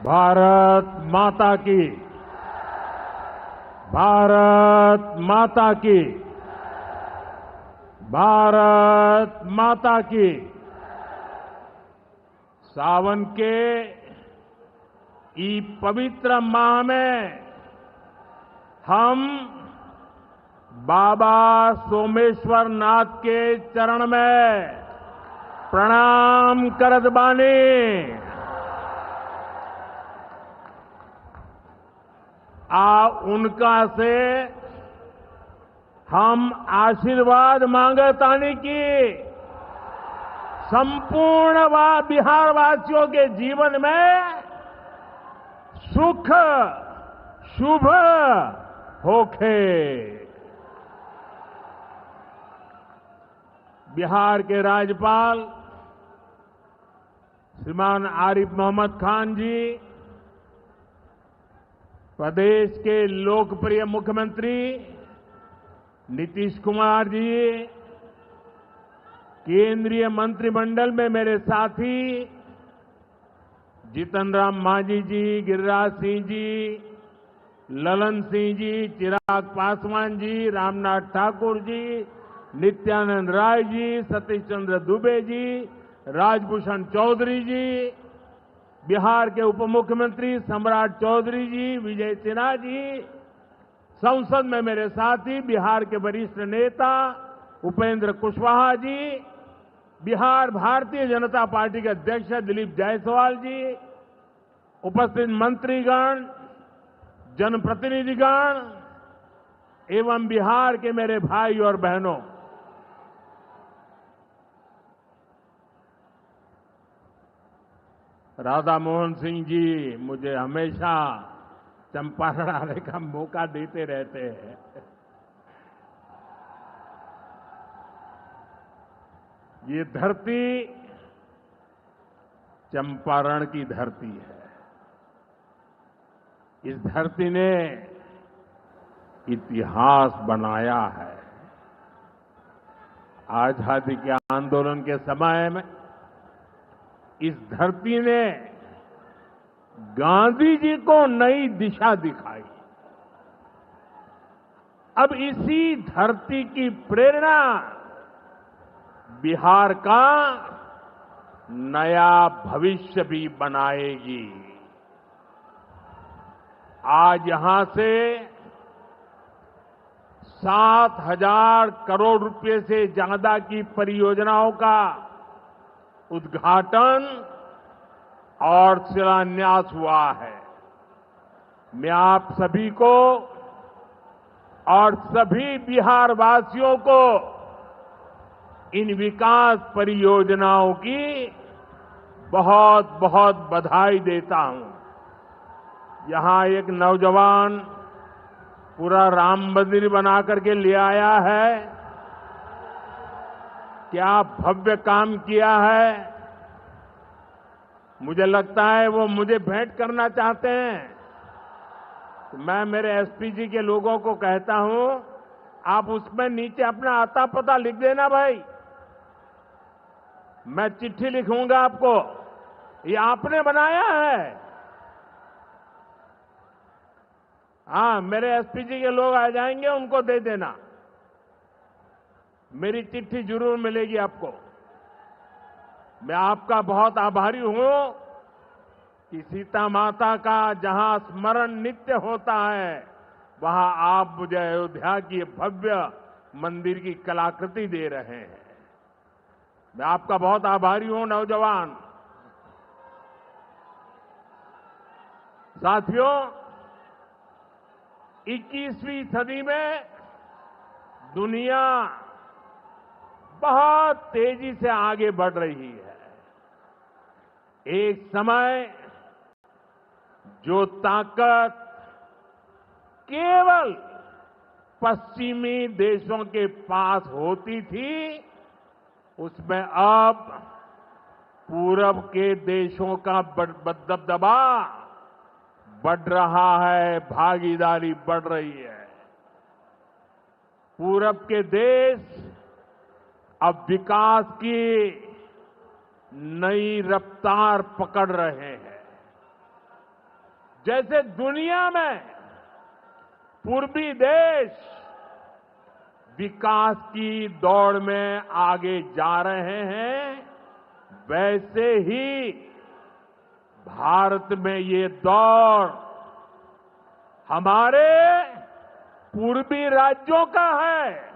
भारत माता की। भारत माता की। भारत माता की। सावन के इस पवित्र माह में हम बाबा सोमेश्वर नाथ के चरण में प्रणाम करत बानी। उनका से हम आशीर्वाद मांगतानी की संपूर्ण बिहार वासियों के जीवन में सुख शुभ होखे। बिहार के राज्यपाल श्रीमान आरिफ मोहम्मद खान जी, प्रदेश के लोकप्रिय मुख्यमंत्री नीतीश कुमार जी, केंद्रीय मंत्रिमंडल में मेरे साथी जीतन राम मांझी जी, गिरिराज सिंह जी, ललन सिंह जी, चिराग पासवान जी, रामनाथ ठाकुर जी, नित्यानंद राय जी, सतीश चंद्र दुबे जी, राजभूषण चौधरी जी, बिहार के उप मुख्यमंत्री सम्राट चौधरी जी, विजय सिन्हा जी, संसद में मेरे साथी बिहार के वरिष्ठ नेता उपेंद्र कुशवाहा जी, बिहार भारतीय जनता पार्टी के अध्यक्ष दिलीप जायसवाल जी, उपस्थित मंत्रीगण, जनप्रतिनिधिगण एवं बिहार के मेरे भाई और बहनों, राधा मोहन सिंह जी मुझे हमेशा चंपारण आने का मौका देते रहते हैं। ये धरती चंपारण की धरती है। इस धरती ने इतिहास बनाया है। आजादी के आंदोलन के समय में इस धरती ने गांधी जी को नई दिशा दिखाई। अब इसी धरती की प्रेरणा बिहार का नया भविष्य भी बनाएगी। आज यहां से 7,000 करोड़ रुपए से ज्यादा की परियोजनाओं का उद्घाटन और शिलान्यास हुआ है। मैं आप सभी को और सभी बिहार वासियों को इन विकास परियोजनाओं की बहुत बहुत बधाई देता हूं। यहां एक नौजवान पूरा राम मंदिर बना करके ले आया है। क्या भव्य काम किया है। मुझे लगता है वो मुझे भेंट करना चाहते हैं। तो मैं मेरे एसपी जी के लोगों को कहता हूं, आप उसमें नीचे अपना आता पता लिख देना भाई। मैं चिट्ठी लिखूंगा आपको, ये आपने बनाया है। हाँ, मेरे एसपी जी के लोग आ जाएंगे, उनको दे देना। मेरी चिट्ठी जरूर मिलेगी आपको। मैं आपका बहुत आभारी हूं कि सीता माता का जहां स्मरण नित्य होता है, वहां आप मुझे अयोध्या की भव्य मंदिर की कलाकृति दे रहे हैं। मैं आपका बहुत आभारी हूं नौजवान साथियों। 21वीं सदी में दुनिया बहुत तेजी से आगे बढ़ रही है। एक समय जो ताकत केवल पश्चिमी देशों के पास होती थी, उसमें अब पूरब के देशों का दबदबा बढ़ रहा है, भागीदारी बढ़ रही है। पूरब के देश अब विकास की नई रफ्तार पकड़ रहे हैं। जैसे दुनिया में पूर्वी देश विकास की दौड़ में आगे जा रहे हैं, वैसे ही भारत में ये दौड़ हमारे पूर्वी राज्यों का है।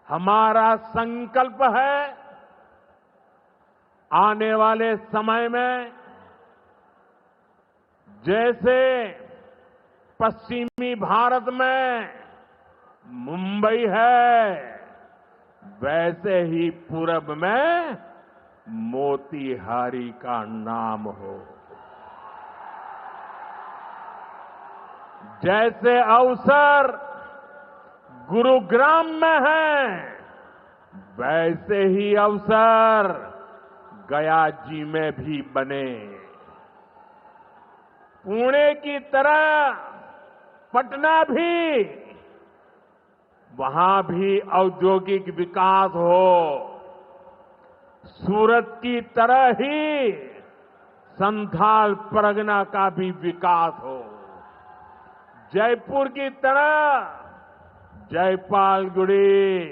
हमारा संकल्प है आने वाले समय में जैसे पश्चिमी भारत में मुंबई है, वैसे ही पूरब में मोतीहारी का नाम हो। जैसे अवसर गुरुग्राम में है, वैसे ही अवसर गया जी में भी बने। पुणे की तरह पटना भी, वहां भी औद्योगिक विकास हो। सूरत की तरह ही संथाल परगना का भी विकास हो। जयपुर की तरह जयपालगुड़ी,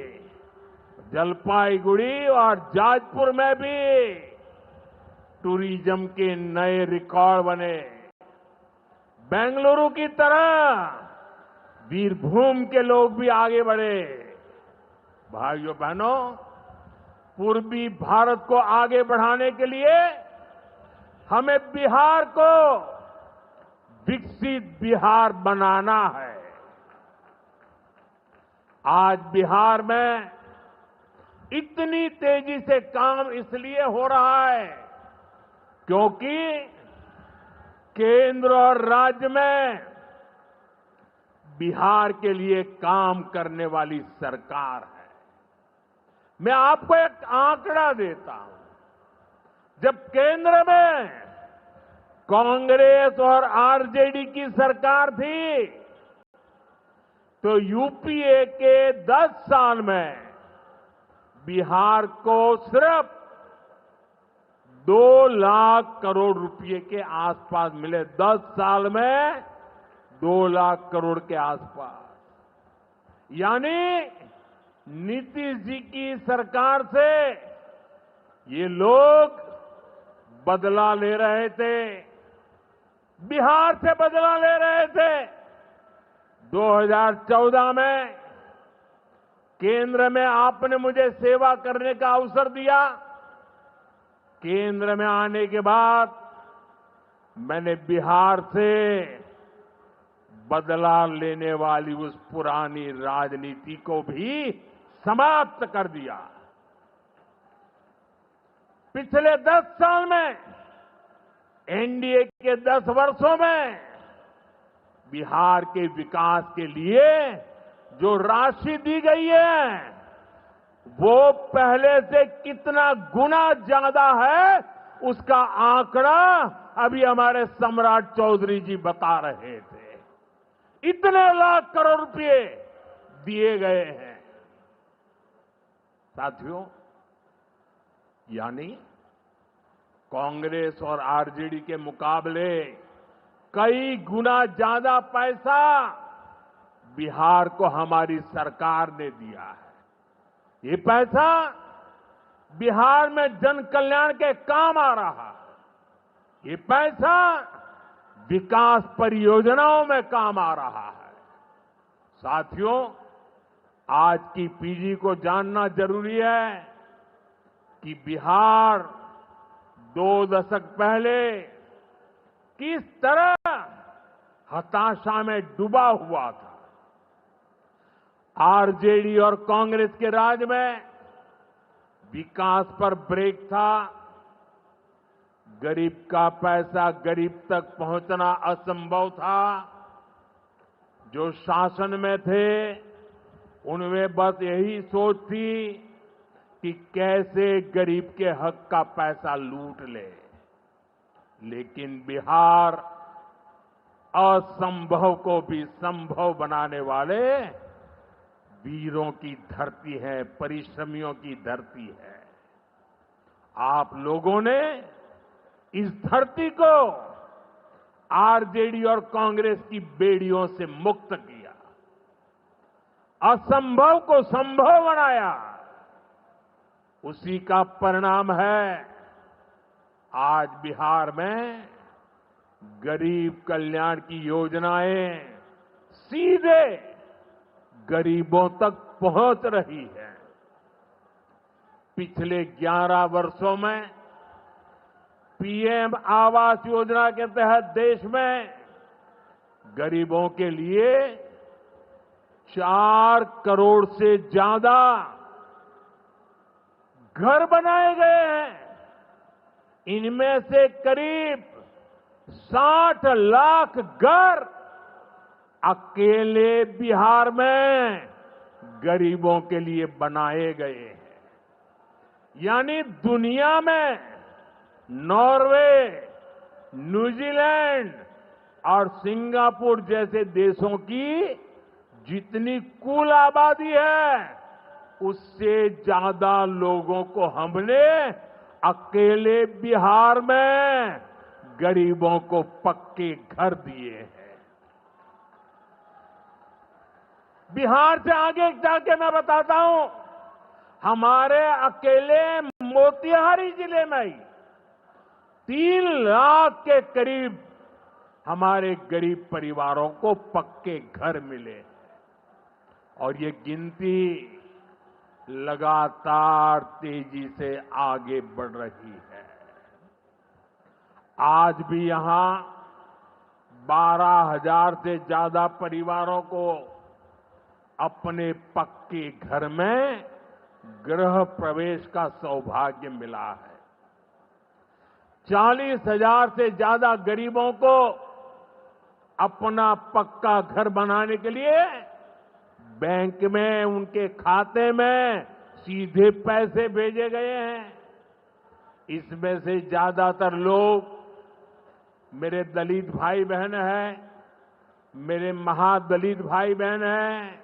जलपाईगुड़ी और जाजपुर में भी टूरिज्म के नए रिकॉर्ड बने। बेंगलुरु की तरह वीरभूम के लोग भी आगे बढ़े। भाइयों बहनों, पूर्वी भारत को आगे बढ़ाने के लिए हमें बिहार को विकसित बिहार बनाना है। आज बिहार में इतनी तेजी से काम इसलिए हो रहा है क्योंकि केंद्र और राज्य में बिहार के लिए काम करने वाली सरकार है। मैं आपको एक आंकड़ा देता हूं। जब केंद्र में कांग्रेस और आरजेडी की सरकार थी, तो यूपीए के 10 साल में बिहार को सिर्फ 2 लाख करोड़ रुपए के आसपास मिले। 10 साल में 2 लाख करोड़ के आसपास। यानी नीतीश जी की सरकार से ये लोग बदला ले रहे थे, बिहार से बदला ले रहे थे। 2014 में केंद्र में आपने मुझे सेवा करने का अवसर दिया। केंद्र में आने के बाद मैंने बिहार से बदला लेने वाली उस पुरानी राजनीति को भी समाप्त कर दिया। पिछले 10 साल में, एनडीए के 10 वर्षों में बिहार के विकास के लिए जो राशि दी गई है, वो पहले से कितना गुना ज्यादा है, उसका आंकड़ा अभी हमारे सम्राट चौधरी जी बता रहे थे। इतने लाख करोड़ रुपए दिए गए हैं। साथियों, यानी कांग्रेस और आरजेडी के मुकाबले कई गुना ज्यादा पैसा बिहार को हमारी सरकार ने दिया है। ये पैसा बिहार में जन कल्याण के काम आ रहा है। ये पैसा विकास परियोजनाओं में काम आ रहा है। साथियों, आज की पीढ़ी को जानना जरूरी है कि बिहार 2 दशक पहले किस तरह हताशा में डूबा हुआ था। आरजेडी और कांग्रेस के राज में विकास पर ब्रेक था। गरीब का पैसा गरीब तक पहुंचना असंभव था। जो शासन में थे, उनमें बस यही सोच थी कि कैसे गरीब के हक का पैसा लूट ले। लेकिन बिहार असंभव को भी संभव बनाने वाले वीरों की धरती है, परिश्रमियों की धरती है। आप लोगों ने इस धरती को आरजेडी और कांग्रेस की बेड़ियों से मुक्त किया, असंभव को संभव बनाया। उसी का परिणाम है आज बिहार में गरीब कल्याण की योजनाएं सीधे गरीबों तक पहुंच रही है। पिछले 11 वर्षों में पीएम आवास योजना के तहत देश में गरीबों के लिए 4 करोड़ से ज्यादा घर बनाए गए हैं। इनमें से करीब 60 लाख घर अकेले बिहार में गरीबों के लिए बनाए गए हैं। यानी दुनिया में नॉर्वे, न्यूजीलैंड और सिंगापुर जैसे देशों की जितनी कुल आबादी है, उससे ज्यादा लोगों को हमने अकेले बिहार में गरीबों को पक्के घर दिए हैं। बिहार से आगे जाके मैं बताता हूं, हमारे अकेले मोतिहारी जिले में ही 3 लाख के करीब हमारे गरीब परिवारों को पक्के घर मिले और ये गिनती लगातार तेजी से आगे बढ़ रही है। आज भी यहां 12,000 से ज्यादा परिवारों को अपने पक्के घर में गृह प्रवेश का सौभाग्य मिला है। 40,000 से ज्यादा गरीबों को अपना पक्का घर बनाने के लिए बैंक में उनके खाते में सीधे पैसे भेजे गए हैं। इसमें से ज्यादातर लोग मेरे दलित भाई बहन हैं, मेरे महादलित भाई बहन हैं,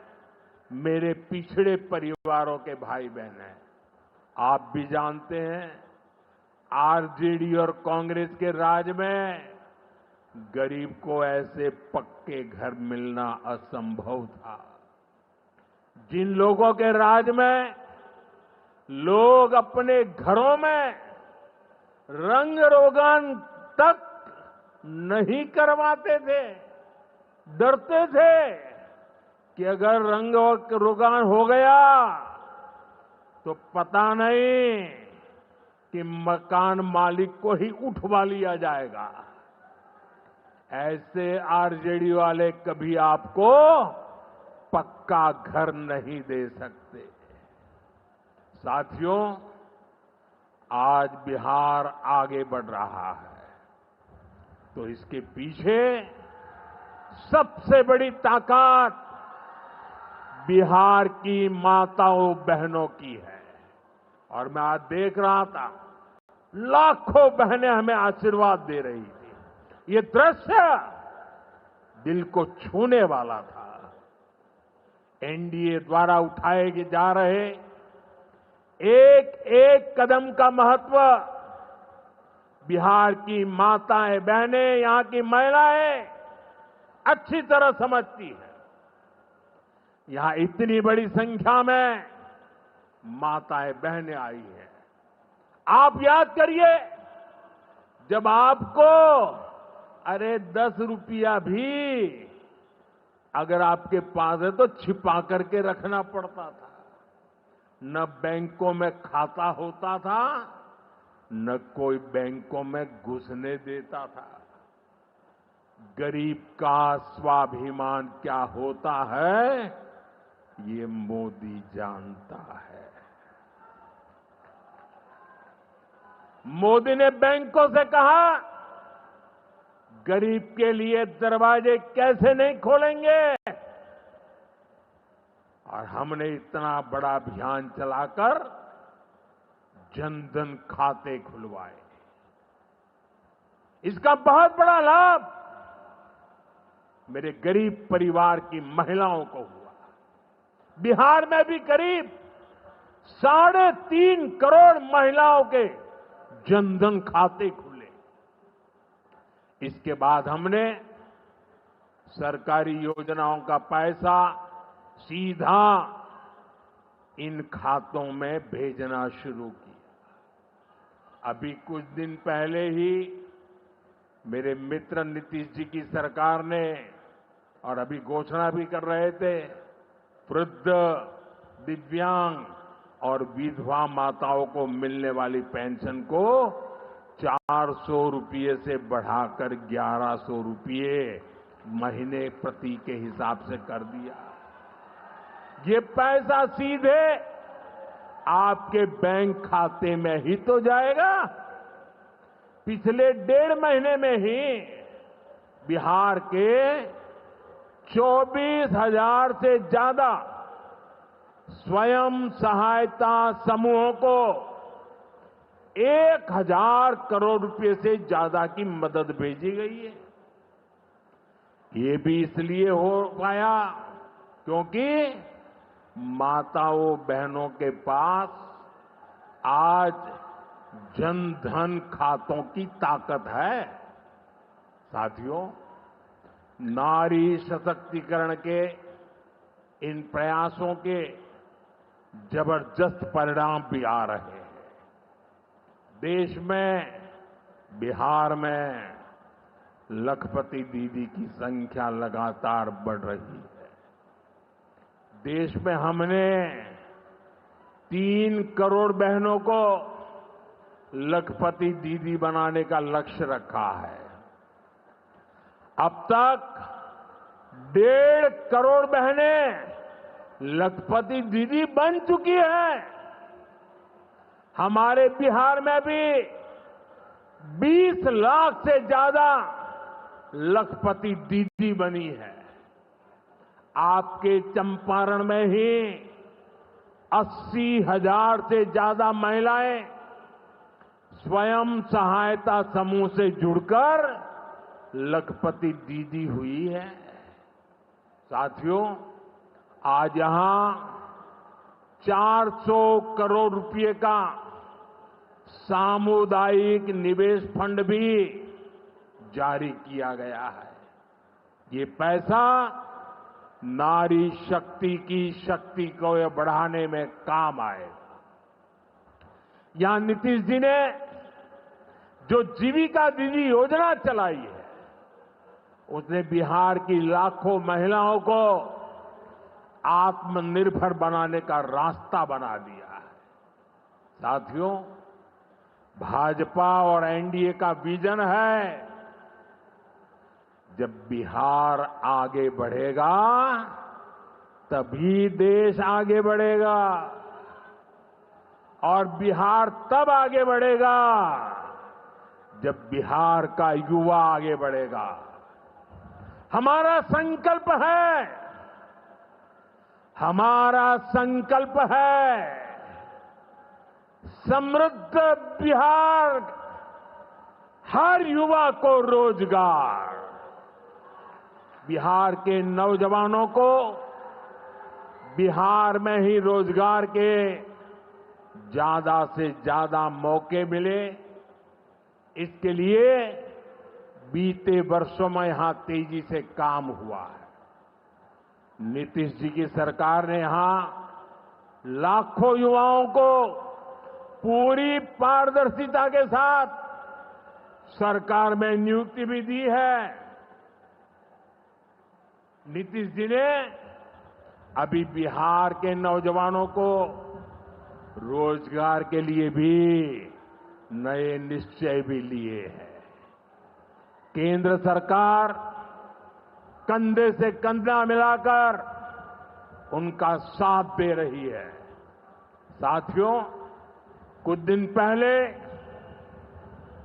मेरे पिछड़े परिवारों के भाई बहन हैं। आप भी जानते हैं, आरजेडी और कांग्रेस के राज में गरीब को ऐसे पक्के घर मिलना असंभव था। जिन लोगों के राज में लोग अपने घरों में रंग रोगन तक नहीं करवाते थे, डरते थे कि अगर रंग रोगन हो गया तो पता नहीं कि मकान मालिक को ही उठवा लिया जाएगा। ऐसे आरजेडी वाले कभी आपको पक्का घर नहीं दे सकते। साथियों, आज बिहार आगे बढ़ रहा है तो इसके पीछे सबसे बड़ी ताकत बिहार की माताओं बहनों की है। और मैं आज देख रहा था, लाखों बहनें हमें आशीर्वाद दे रही थी। ये दृश्य दिल को छूने वाला था। एनडीए द्वारा उठाए जा रहे एक एक कदम का महत्व बिहार की माताएं बहनें, यहां की महिलाएं अच्छी तरह समझती है। यहां इतनी बड़ी संख्या में माताएं बहनें आई हैं। आप याद करिए, जब आपको 10 रुपया भी अगर आपके पास है तो छिपा करके रखना पड़ता था। न बैंकों में खाता होता था, न कोई बैंकों में घुसने देता था। गरीब का स्वाभिमान क्या होता है, ये मोदी जानता है। मोदी ने बैंकों से कहा, गरीब के लिए दरवाजे कैसे नहीं खोलेंगे, और हमने इतना बड़ा अभियान चलाकर जनधन खाते खुलवाए। इसका बहुत बड़ा लाभ मेरे गरीब परिवार की महिलाओं को हुआ। बिहार में भी करीब 3.5 करोड़ महिलाओं के जनधन खाते खुले। इसके बाद हमने सरकारी योजनाओं का पैसा सीधा इन खातों में भेजना शुरू किया। अभी कुछ दिन पहले ही मेरे मित्र नीतीश जी की सरकार ने, और अभी घोषणा भी कर रहे थे, वृद्ध, दिव्यांग और विधवा माताओं को मिलने वाली पेंशन को 400 रुपये से बढ़ाकर 1100 रुपये महीने प्रति के हिसाब से कर दिया। ये पैसा सीधे आपके बैंक खाते में ही तो जाएगा। पिछले 1.5 महीने में ही बिहार के 24,000 से ज्यादा स्वयं सहायता समूहों को 1,000 करोड़ रुपए से ज्यादा की मदद भेजी गई है। ये भी इसलिए हो पाया क्योंकि माताओं बहनों के पास आज जन धन खातों की ताकत है। साथियों, नारी सशक्तिकरण के इन प्रयासों के जबरदस्त परिणाम भी आ रहे हैं। देश में, बिहार में लखपति दीदी की संख्या लगातार बढ़ रही है। देश में हमने 3 करोड़ बहनों को लखपति दीदी बनाने का लक्ष्य रखा है। अब तक 1.5 करोड़ बहनें लखपति दीदी बन चुकी है। हमारे बिहार में भी 20 लाख से ज्यादा लखपति दीदी बनी है। आपके चंपारण में ही 80,000 से ज्यादा महिलाएं स्वयं सहायता समूह से जुड़कर लखपति दीदी हुई है। साथियों, आज यहां 400 करोड़ रुपए का सामुदायिक निवेश फंड भी जारी किया गया है। ये पैसा नारी शक्ति की शक्ति को बढ़ाने में काम आएगा। यहां नीतीश जी ने जो जीविका दीदी योजना चलाई है, उसने बिहार की लाखों महिलाओं को आत्मनिर्भर बनाने का रास्ता बना दिया है। साथियों, भाजपा और एनडीए का विजन है, जब बिहार आगे बढ़ेगा तभी देश आगे बढ़ेगा, और बिहार तब आगे बढ़ेगा जब बिहार का युवा आगे बढ़ेगा। हमारा संकल्प है, हमारा संकल्प है समृद्ध बिहार, हर युवा को रोजगार, बिहार के नौजवानों को बिहार में ही रोजगार के ज्यादा से ज्यादा मौके मिले। इसके लिए बीते वर्षों में यहां तेजी से काम हुआ है। नीतीश जी की सरकार ने यहां लाखों युवाओं को पूरी पारदर्शिता के साथ सरकार में नियुक्ति भी दी है। नीतीश जी ने अभी बिहार के नौजवानों को रोजगार के लिए भी नए निश्चय भी लिए हैं। केंद्र सरकार कंधे से कंधा मिलाकर उनका साथ दे रही है। साथियों, कुछ दिन पहले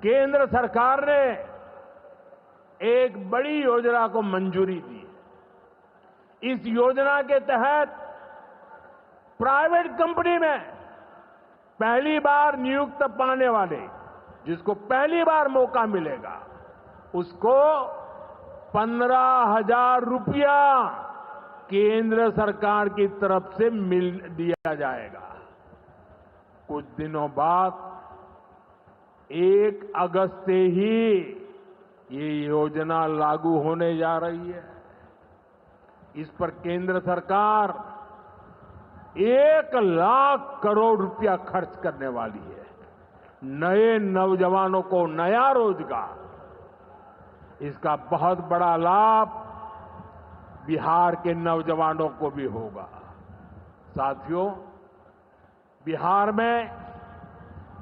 केंद्र सरकार ने एक बड़ी योजना को मंजूरी दी। इस योजना के तहत प्राइवेट कंपनी में पहली बार नियुक्त पाने वाले, जिसको पहली बार मौका मिलेगा, उसको 15,000 रुपया केंद्र सरकार की तरफ से मिल दिया जाएगा। कुछ दिनों बाद 1 अगस्त से ही ये योजना लागू होने जा रही है। इस पर केंद्र सरकार 1,00,000 करोड़ रुपया खर्च करने वाली है। नए नौजवानों को नया रोजगार, इसका बहुत बड़ा लाभ बिहार के नौजवानों को भी होगा। साथियों, बिहार में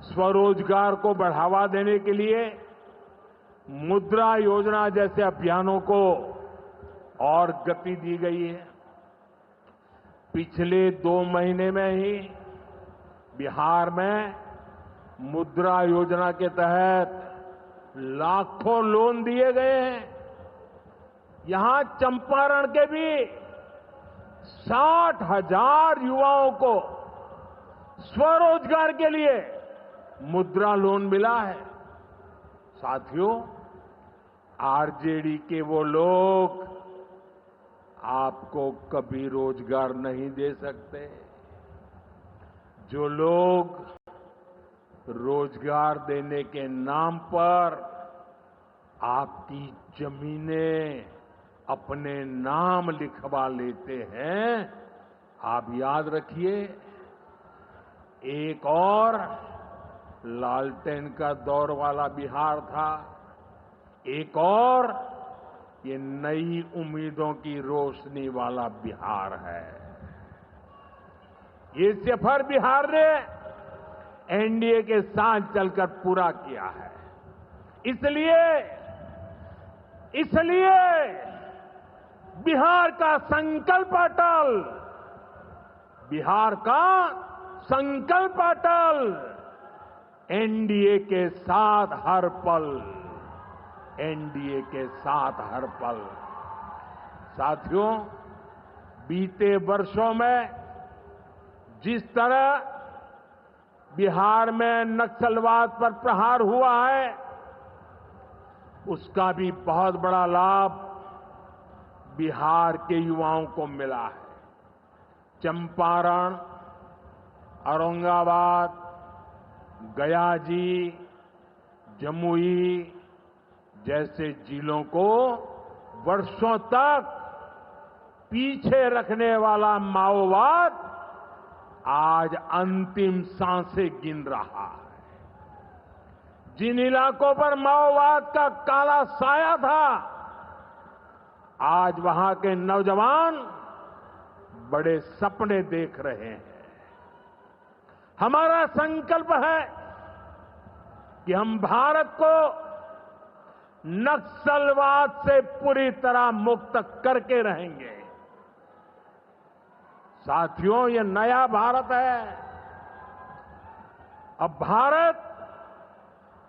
स्वरोजगार को बढ़ावा देने के लिए मुद्रा योजना जैसे अभियानों को और गति दी गई है। पिछले 2 महीने में ही बिहार में मुद्रा योजना के तहत लाखों लोन दिए गए हैं। यहां चंपारण के भी 60,000 युवाओं को स्वरोजगार के लिए मुद्रा लोन मिला है। साथियों, आरजेडी के वो लोग आपको कभी रोजगार नहीं दे सकते। जो लोग रोजगार देने के नाम पर आपकी जमीनें अपने नाम लिखवा लेते हैं, आप याद रखिए, एक और लालटेन का दौर वाला बिहार था, एक और ये नई उम्मीदों की रोशनी वाला बिहार है। ये सफर बिहार ने एनडीए के साथ चलकर पूरा किया है। इसलिए बिहार का संकल्प अटल, बिहार का संकल्प अटल, एनडीए के साथ हर पल, एनडीए के साथ हर पल। साथियों, बीते वर्षों में जिस तरह बिहार में नक्सलवाद पर प्रहार हुआ है, उसका भी बहुत बड़ा लाभ बिहार के युवाओं को मिला है। चंपारण, औरंगाबाद, गया जी, जमुई जैसे जिलों को वर्षों तक पीछे रखने वाला माओवाद आज अंतिम सांसें गिन रहा है। जिन इलाकों पर माओवाद का काला साया था, आज वहां के नौजवान बड़े सपने देख रहे हैं। हमारा संकल्प है कि हम भारत को नक्सलवाद से पूरी तरह मुक्त करके रहेंगे। साथियों, ये नया भारत है। अब भारत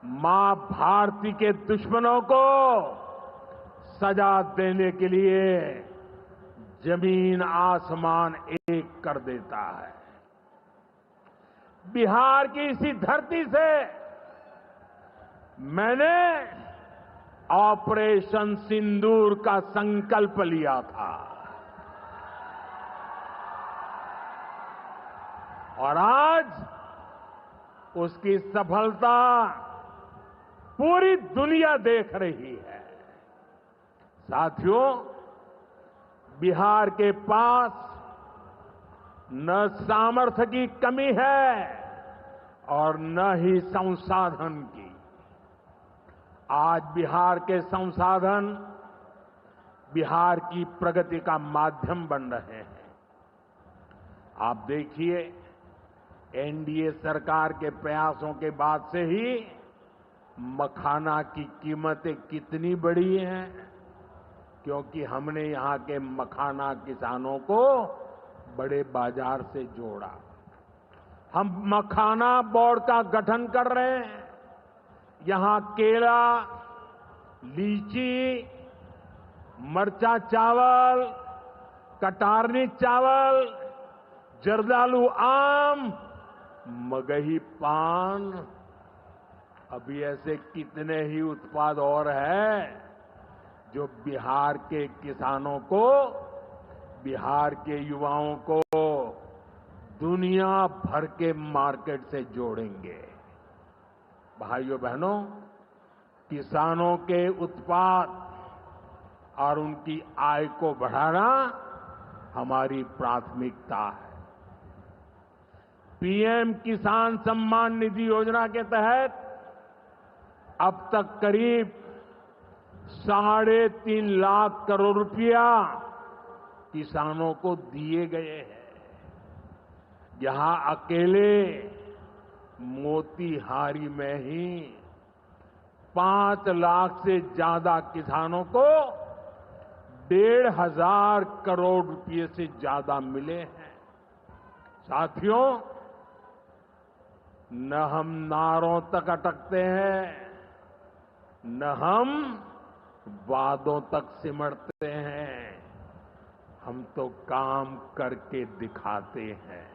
मां भारती के दुश्मनों को सजा देने के लिए जमीन आसमान एक कर देता है। बिहार की इसी धरती से मैंने ऑपरेशन सिंदूर का संकल्प लिया था और आज उसकी सफलता पूरी दुनिया देख रही है। साथियों, बिहार के पास न सामर्थ्य की कमी है और न ही संसाधन की। आज बिहार के संसाधन बिहार की प्रगति का माध्यम बन रहे हैं। आप देखिए, एनडीए सरकार के प्रयासों के बाद से ही मखाना की कीमतें कितनी बढ़ी हैं, क्योंकि हमने यहां के मखाना किसानों को बड़े बाजार से जोड़ा। हम मखाना बोर्ड का गठन कर रहे हैं। यहां केला, लीची, मरचा चावल, कटारनी चावल, जर्दालू आम, मगही पान, अभी ऐसे कितने ही उत्पाद और हैं जो बिहार के किसानों को, बिहार के युवाओं को दुनिया भर के मार्केट से जोड़ेंगे। भाइयों बहनों, किसानों के उत्पाद और उनकी आय को बढ़ाना हमारी प्राथमिकता है। पीएम किसान सम्मान निधि योजना के तहत अब तक करीब 3.5 लाख करोड़ रुपया किसानों को दिए गए हैं। यहां अकेले मोतीहारी में ही 5 लाख से ज्यादा किसानों को 1,500 करोड़ रुपए से ज्यादा मिले हैं। साथियों, न हम नारों तक अटकते हैं, न हम वादों तक सिमटते हैं, हम तो काम करके दिखाते हैं।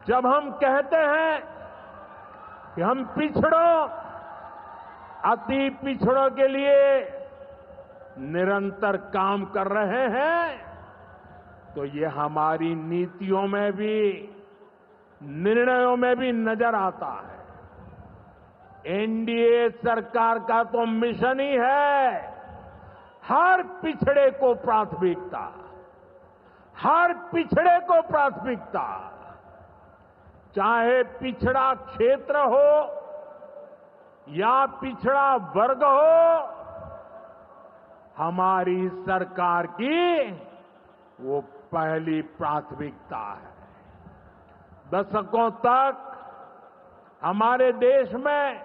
जब हम कहते हैं कि हम पिछड़ों, अति पिछड़ों के लिए निरंतर काम कर रहे हैं, तो ये हमारी नीतियों में भी, निर्णयों में भी नजर आता है। एनडीए सरकार का तो मिशन ही है हर पिछड़े को प्राथमिकता, हर पिछड़े को प्राथमिकता, चाहे पिछड़ा क्षेत्र हो या पिछड़ा वर्ग हो, हमारी सरकार की वो पहली प्राथमिकता है। दशकों तक हमारे देश में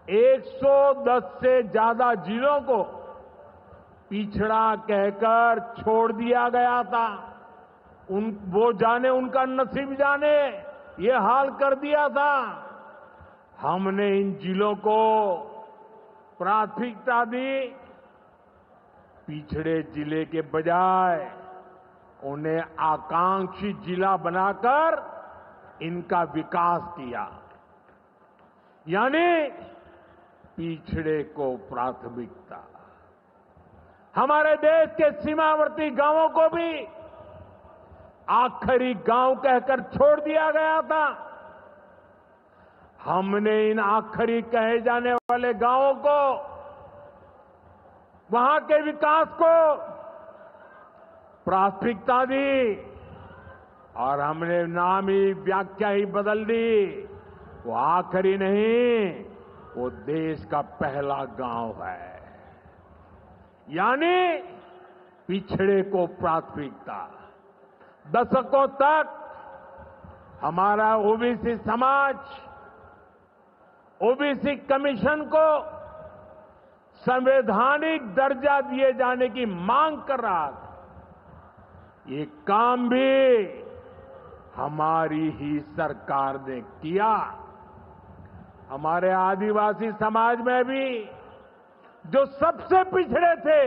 110 से ज्यादा जिलों को पिछड़ा कहकर छोड़ दिया गया था। वो जाने, उनका नसीब जाने, ये हाल कर दिया था। हमने इन जिलों को प्राथमिकता दी। पिछड़े जिले के बजाय उन्हें आकांक्षी जिला बनाकर इनका विकास किया, यानी पिछड़े को प्राथमिकता। हमारे देश के सीमावर्ती गांवों को भी आखिरी गांव कहकर छोड़ दिया गया था। हमने इन आखिरी कहे जाने वाले गांवों को, वहां के विकास को प्राथमिकता दी और हमने नाम ही, व्याख्या ही बदल दी। वो आखिरी नहीं, वो देश का पहला गांव है, यानी पिछड़े को प्राथमिकता। दशकों तक हमारा ओबीसी समाज ओबीसी कमीशन को संवैधानिक दर्जा दिए जाने की मांग कर रहा था। ये काम भी हमारी ही सरकार ने किया। हमारे आदिवासी समाज में भी जो सबसे पिछड़े थे,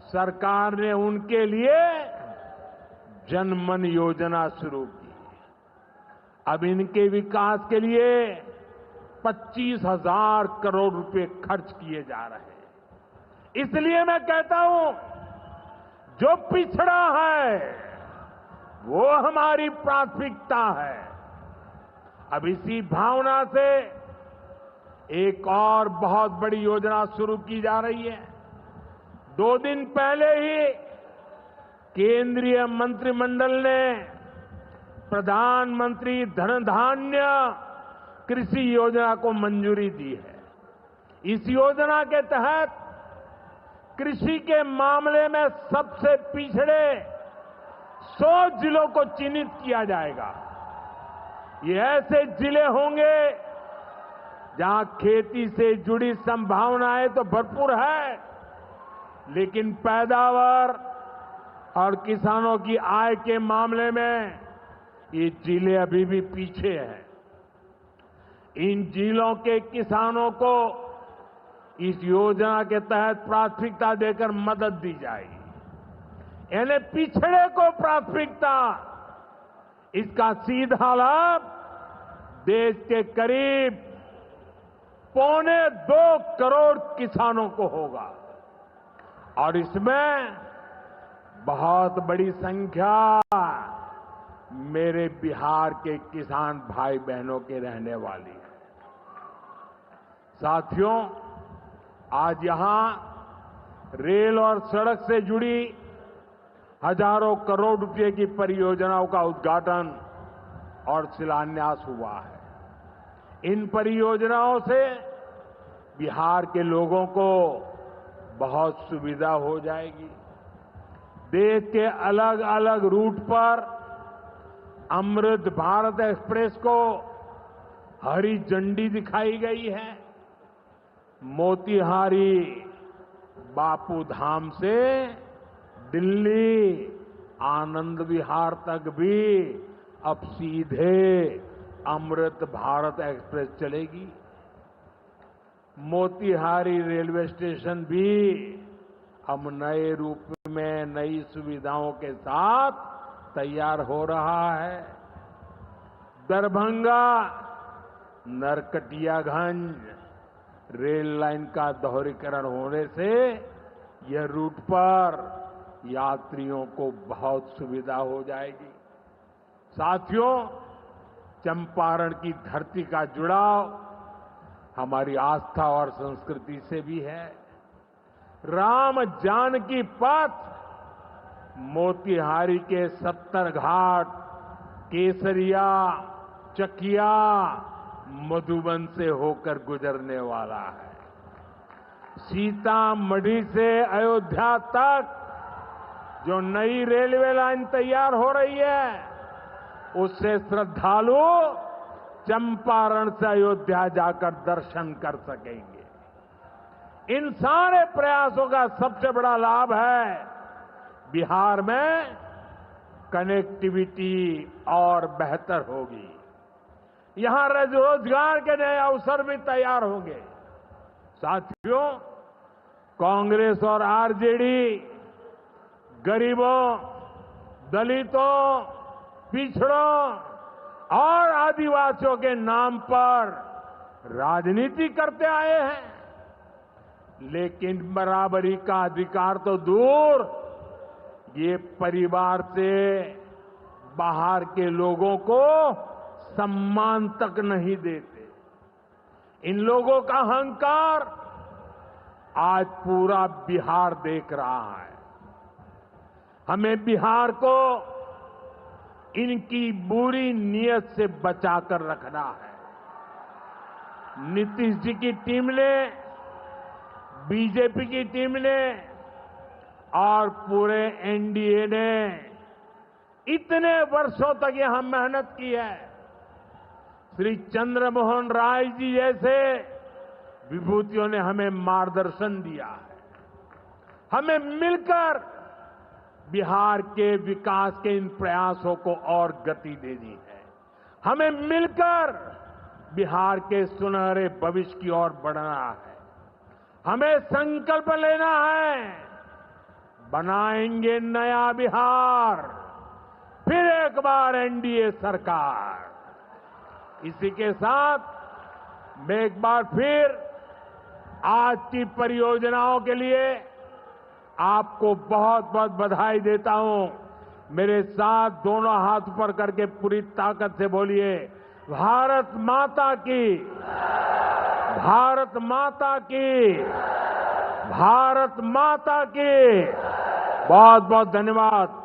सरकार ने उनके लिए जनमन योजना शुरू की। अब इनके विकास के लिए 25,000 करोड़ रुपए खर्च किए जा रहे हैं। इसलिए मैं कहता हूं, जो पिछड़ा है वो हमारी प्राथमिकता है। अब इसी भावना से एक और बहुत बड़ी योजना शुरू की जा रही है। 2 दिन पहले ही केंद्रीय मंत्रिमंडल ने प्रधानमंत्री धन धान्य कृषि योजना को मंजूरी दी है। इस योजना के तहत कृषि के मामले में सबसे पिछड़े 100 जिलों को चिन्हित किया जाएगा। ये ऐसे जिले होंगे जहां खेती से जुड़ी संभावनाएं तो भरपूर है, लेकिन पैदावार और किसानों की आय के मामले में ये जिले अभी भी पीछे हैं। इन जिलों के किसानों को इस योजना के तहत प्राथमिकता देकर मदद दी जाएगी। यानी पिछड़े को प्राथमिकता। इसका सीधा लाभ देश के करीब 2.25 करोड़ किसानों को होगा और इसमें बहुत बड़ी संख्या मेरे बिहार के किसान भाई बहनों के रहने वाली है। साथियों, आज यहां रेल और सड़क से जुड़ी हजारों करोड़ रुपए की परियोजनाओं का उद्घाटन और शिलान्यास हुआ है। इन परियोजनाओं से बिहार के लोगों को बहुत सुविधा हो जाएगी। देश के अलग अलग रूट पर अमृत भारत एक्सप्रेस को हरी झंडी दिखाई गई है। मोतिहारी बापू धाम से दिल्ली आनंद विहार तक भी अब सीधे अमृत भारत एक्सप्रेस चलेगी। मोतिहारी रेलवे स्टेशन भी अब नए रूप में नई सुविधाओं के साथ तैयार हो रहा है। दरभंगा नरकटियागंज रेल लाइन का दोहरीकरण होने से यह रूट पर यात्रियों को बहुत सुविधा हो जाएगी। साथियों, चंपारण की धरती का जुड़ाव हमारी आस्था और संस्कृति से भी है। राम जानकी पथ मोतिहारी के 70 घाट, केसरिया, चकिया, मधुबन से होकर गुजरने वाला है। सीतामढ़ी से अयोध्या तक जो नई रेलवे लाइन तैयार हो रही है, उससे श्रद्धालु चंपारण से अयोध्या जाकर दर्शन कर सकेंगे। इन सारे प्रयासों का सबसे बड़ा लाभ है बिहार में कनेक्टिविटी और बेहतर होगी। यहां रोजगार के नए अवसर भी तैयार होंगे। साथियों, कांग्रेस और आरजेडी गरीबों, दलितों, पिछड़ों और आदिवासियों के नाम पर राजनीति करते आए हैं, लेकिन बराबरी का अधिकार तो दूर, ये परिवार से बाहर के लोगों को सम्मान तक नहीं देते। इन लोगों का अहंकार आज पूरा बिहार देख रहा है। हमें बिहार को इनकी बुरी नीयत से बचाकर रखना है। नीतीश जी की टीम ने, बीजेपी की टीम ने और पूरे एनडीए ने इतने वर्षों तक यहां मेहनत की है। श्री चंद्रमोहन राय जी जैसे विभूतियों ने हमें मार्गदर्शन दिया है। हमें मिलकर बिहार के विकास के इन प्रयासों को और गति देनी है। हमें मिलकर बिहार के सुनहरे भविष्य की ओर बढ़ना है। हमें संकल्प लेना है, बनाएंगे नया बिहार, फिर एक बार एनडीए सरकार। इसी के साथ मैं एक बार फिर आज की परियोजनाओं के लिए आपको बहुत बहुत बधाई देता हूं। मेरे साथ दोनों हाथ ऊपर करके पूरी ताकत से बोलिए, भारत माता की, भारत माता की, भारत माता की। बहुत बहुत धन्यवाद।